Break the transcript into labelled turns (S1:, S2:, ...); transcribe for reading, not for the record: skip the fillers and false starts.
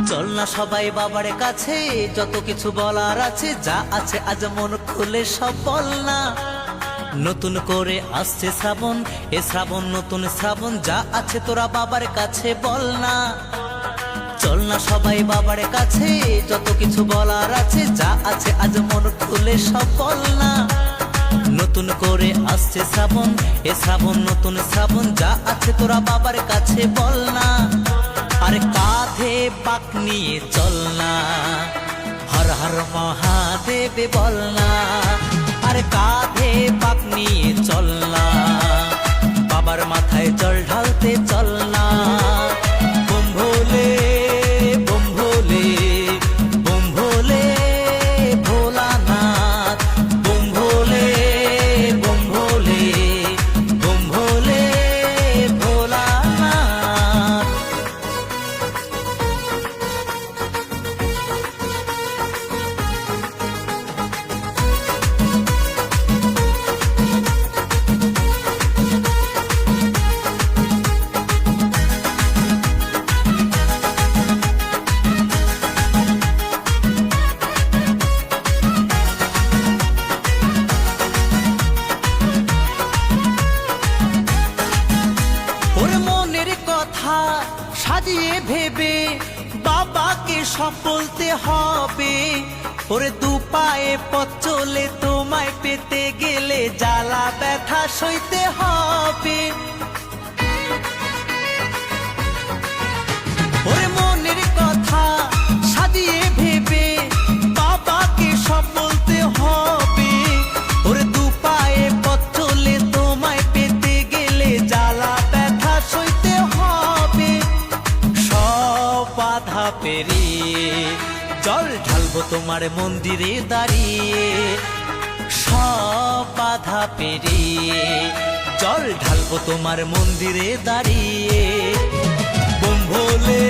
S1: চল না সবাই বাবার কাছে, যত কিছু বলার আছে, যা আছে আজ মন খুলে সব বল না। নতুন করে আসছে শ্রাবণ, এ শ্রাবণ নতুন শ্রাবণ, যা আছে তোরা বাবার কাছে বল না। চল না সবাই বাবার কাছে, যত কিছু বলার আছে, যা আছে আজ মন খুলে সব বল না। নতুন করে আসছে শ্রাবণ, এ শ্রাবণ নতুন শ্রাবণ, যা আছে তোরা বাবার কাছে বল না। আরে কাঁধে বাঁক নিয়ে চল না, হর হর মহাদেব বল না। আরে কাঁধে বাঁক নিয়ে চল না, বাবার মাথায় জল ঢালতে চল না। বোম ভোলে বোম ভোলে বোম ভোলে ভোলানাথ, বোম ভোলে বোম ভোলে বোম ভোলে ভোলানাথ। কথা সাজিয়ে ভেবে বাবাকে সব বলতে হবে। ওরে দু পায়ে পথ চলে তোমায় পেতে গেলে জ্বালা ব্যথা সইতে হবে। ওরে মনের কথা সাজিয়ে ভেবে বাবাকে সব বলতে হবে। ওরে দু পায়ে পথ চলে তোমায় পেতে গেলে জ্বালা ব্যথা সইতে হবে। সব বাধা পেরিয়ে জল ঢালবো তোমার মন্দিরে দাঁড়িয়ে। সব বাধা পেরিয়ে জল ঢালবো তোমার মন্দিরে দাঁড়িয়ে। বোম ভোলে